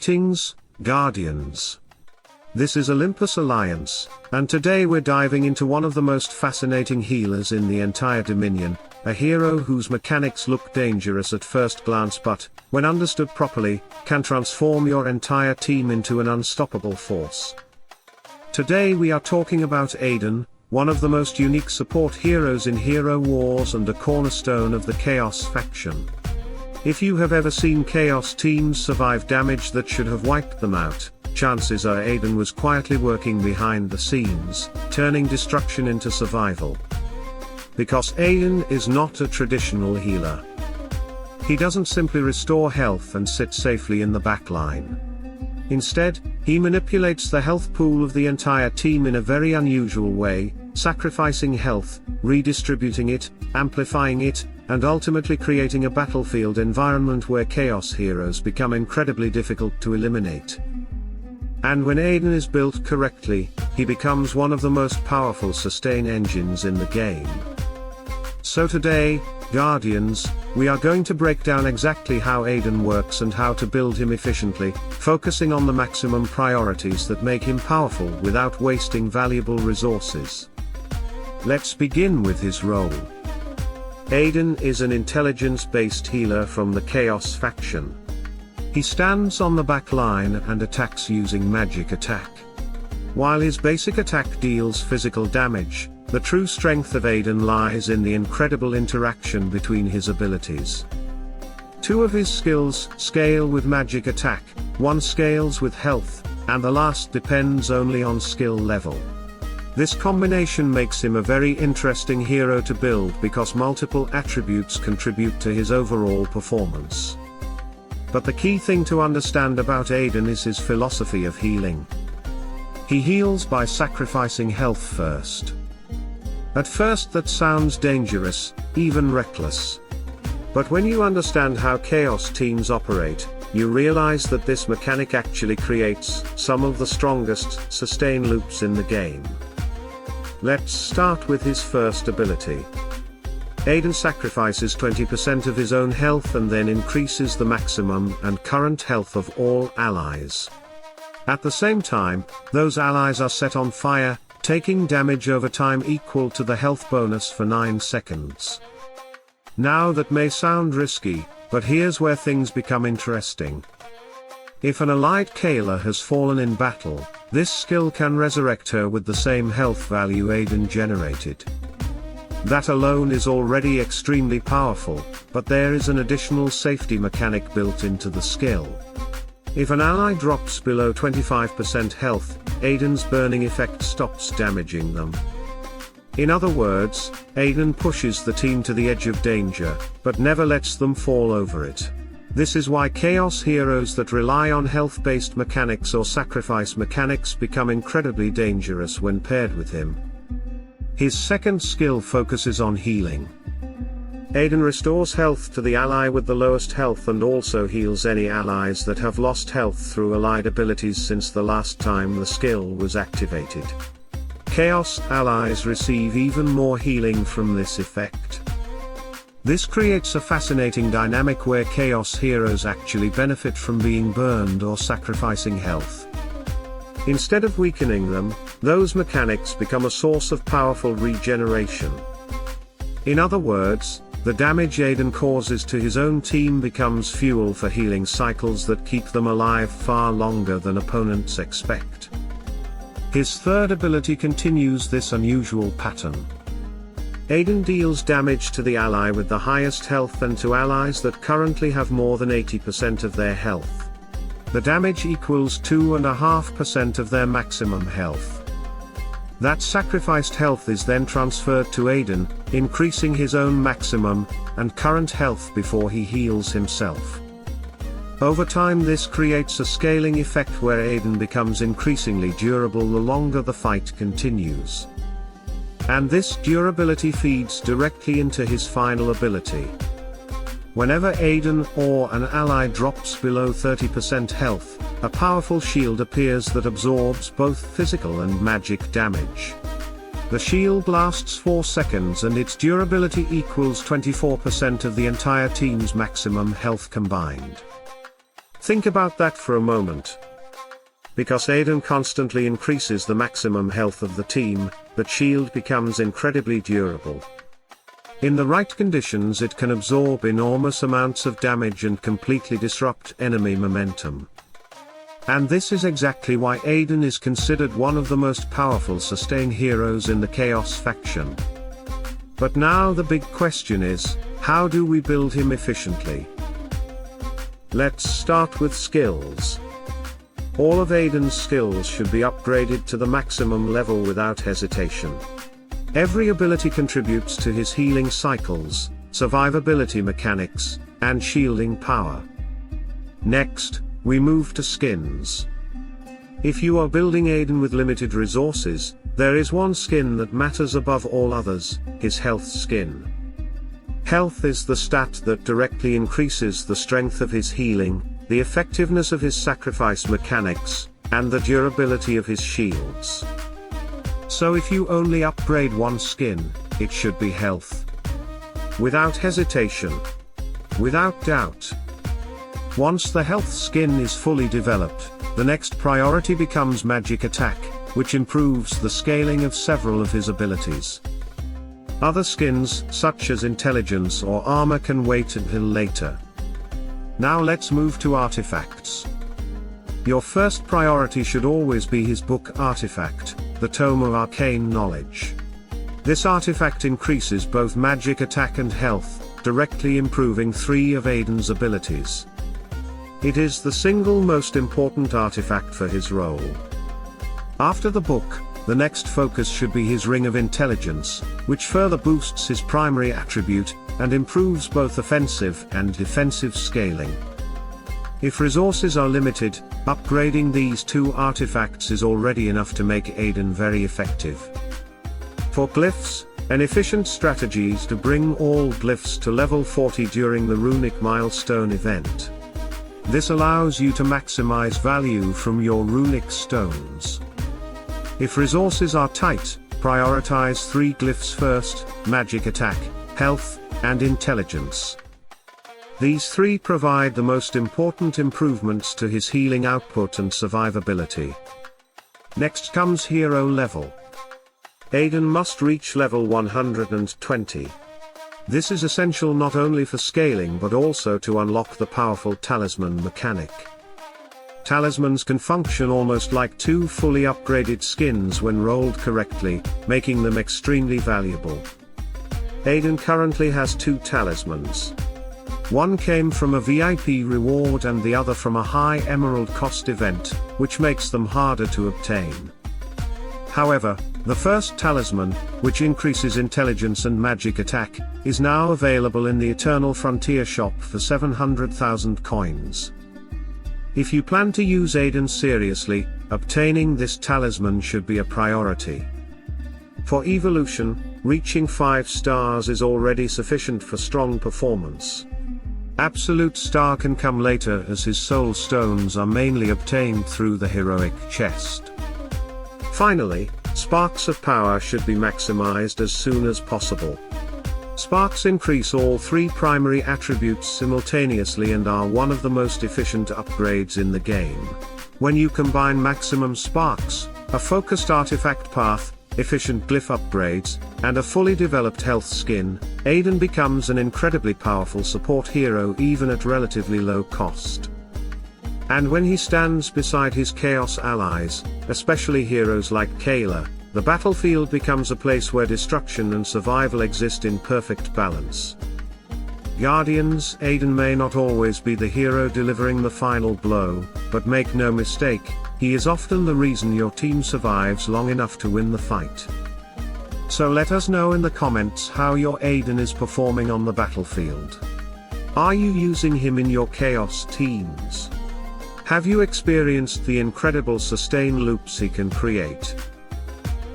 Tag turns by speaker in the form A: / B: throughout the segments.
A: Greetings, Guardians. This is Olympus Alliance, and today we're diving into one of the most fascinating healers in the entire Dominion, a hero whose mechanics look dangerous at first glance but, when understood properly, can transform your entire team into an unstoppable force. Today we are talking about Aidan, one of the most unique support heroes in Hero Wars and a cornerstone of the Chaos faction. If you have ever seen Chaos teams survive damage that should have wiped them out, chances are Aidan was quietly working behind the scenes, turning destruction into survival. Because Aidan is not a traditional healer. He doesn't simply restore health and sit safely in the back line. Instead, he manipulates the health pool of the entire team in a very unusual way, sacrificing health, redistributing it, amplifying it, and ultimately creating a battlefield environment where Chaos heroes become incredibly difficult to eliminate. And when Aidan is built correctly, he becomes one of the most powerful sustain engines in the game. So today, Guardians, we are going to break down exactly how Aidan works and how to build him efficiently, focusing on the maximum priorities that make him powerful without wasting valuable resources. Let's begin with his role. Aidan is an intelligence-based healer from the Chaos faction. He stands on the back line and attacks using magic attack. While his basic attack deals physical damage, the true strength of Aidan lies in the incredible interaction between his abilities. Two of his skills scale with magic attack, one scales with health, and the last depends only on skill level. This combination makes him a very interesting hero to build because multiple attributes contribute to his overall performance. But the key thing to understand about Aidan is his philosophy of healing. He heals by sacrificing health first. At first that sounds dangerous, even reckless. But when you understand how Chaos teams operate, you realize that this mechanic actually creates some of the strongest sustain loops in the game. Let's start with his first ability. Aidan sacrifices 20% of his own health and then increases the maximum and current health of all allies. At the same time, those allies are set on fire, taking damage over time equal to the health bonus for 9 seconds. Now that may sound risky, but here's where things become interesting. If an allied Kayla has fallen in battle, this skill can resurrect her with the same health value Aidan generated. That alone is already extremely powerful, but there is an additional safety mechanic built into the skill. If an ally drops below 25% health, Aidan's burning effect stops damaging them. In other words, Aidan pushes the team to the edge of danger, but never lets them fall over it. This is why Chaos heroes that rely on health-based mechanics or sacrifice mechanics become incredibly dangerous when paired with him. His second skill focuses on healing. Aidan restores health to the ally with the lowest health and also heals any allies that have lost health through allied abilities since the last time the skill was activated. Chaos allies receive even more healing from this effect. This creates a fascinating dynamic where Chaos heroes actually benefit from being burned or sacrificing health. Instead of weakening them, those mechanics become a source of powerful regeneration. In other words, the damage Aidan causes to his own team becomes fuel for healing cycles that keep them alive far longer than opponents expect. His third ability continues this unusual pattern. Aidan deals damage to the ally with the highest health and to allies that currently have more than 80% of their health. The damage equals 2.5% of their maximum health. That sacrificed health is then transferred to Aidan, increasing his own maximum and current health before he heals himself. Over time this creates a scaling effect where Aidan becomes increasingly durable the longer the fight continues. And this durability feeds directly into his final ability. Whenever Aidan or an ally drops below 30% health, a powerful shield appears that absorbs both physical and magic damage. The shield lasts 4 seconds and its durability equals 24% of the entire team's maximum health combined. Think about that for a moment. Because Aidan constantly increases the maximum health of the team, the shield becomes incredibly durable. In the right conditions it can absorb enormous amounts of damage and completely disrupt enemy momentum. And this is exactly why Aidan is considered one of the most powerful sustain heroes in the Chaos faction. But now the big question is, how do we build him efficiently? Let's start with skills. All of Aidan's skills should be upgraded to the maximum level without hesitation. Every ability contributes to his healing cycles, survivability mechanics, and shielding power. Next, we move to skins. If you are building Aidan with limited resources, there is one skin that matters above all others, his health skin. Health is the stat that directly increases the strength of his healing, the effectiveness of his sacrifice mechanics, and the durability of his shields. So if you only upgrade one skin, it should be health. Without hesitation. Without doubt. Once the health skin is fully developed, the next priority becomes magic attack, which improves the scaling of several of his abilities. Other skins, such as intelligence or armor, can wait until later. Now let's move to artifacts. Your first priority should always be his book artifact, the Tome of Arcane Knowledge. This artifact increases both magic attack and health, directly improving 3 of Aidan's abilities. It is the single most important artifact for his role. After the book, the next focus should be his Ring of Intelligence, which further boosts his primary attribute, and improves both offensive and defensive scaling. If resources are limited, upgrading these 2 artifacts is already enough to make Aidan very effective. For glyphs, an efficient strategy is to bring all glyphs to level 40 during the runic milestone event. This allows you to maximize value from your runic stones. If resources are tight, prioritize 3 glyphs first: magic attack, health, and intelligence. These 3 provide the most important improvements to his healing output and survivability. Next comes hero level. Aidan must reach level 120. This is essential not only for scaling but also to unlock the powerful talisman mechanic. Talismans can function almost like 2 fully upgraded skins when rolled correctly, making them extremely valuable. Aidan currently has 2 talismans. One came from a VIP reward and the other from a high emerald cost event, which makes them harder to obtain. However, the first talisman, which increases intelligence and magic attack, is now available in the Eternal Frontier shop for 700,000 coins. If you plan to use Aidan seriously, obtaining this talisman should be a priority. For evolution, reaching 5 stars is already sufficient for strong performance. Absolute star can come later as his soul stones are mainly obtained through the heroic chest. Finally, sparks of power should be maximized as soon as possible. Sparks increase all 3 primary attributes simultaneously and are one of the most efficient upgrades in the game. When you combine maximum sparks, a focused artifact path, efficient glyph upgrades, and a fully developed health skin, Aidan becomes an incredibly powerful support hero even at relatively low cost. And when he stands beside his Chaos allies, especially heroes like Kayla, the battlefield becomes a place where destruction and survival exist in perfect balance. Guardians, Aidan may not always be the hero delivering the final blow, but make no mistake, he is often the reason your team survives long enough to win the fight. So let us know in the comments how your Aidan is performing on the battlefield. Are you using him in your Chaos teams? Have you experienced the incredible sustain loops he can create?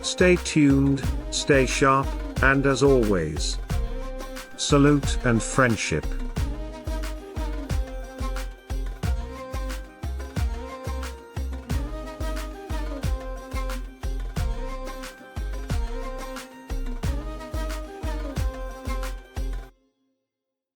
A: Stay tuned, stay sharp, and as always, salute and friendship.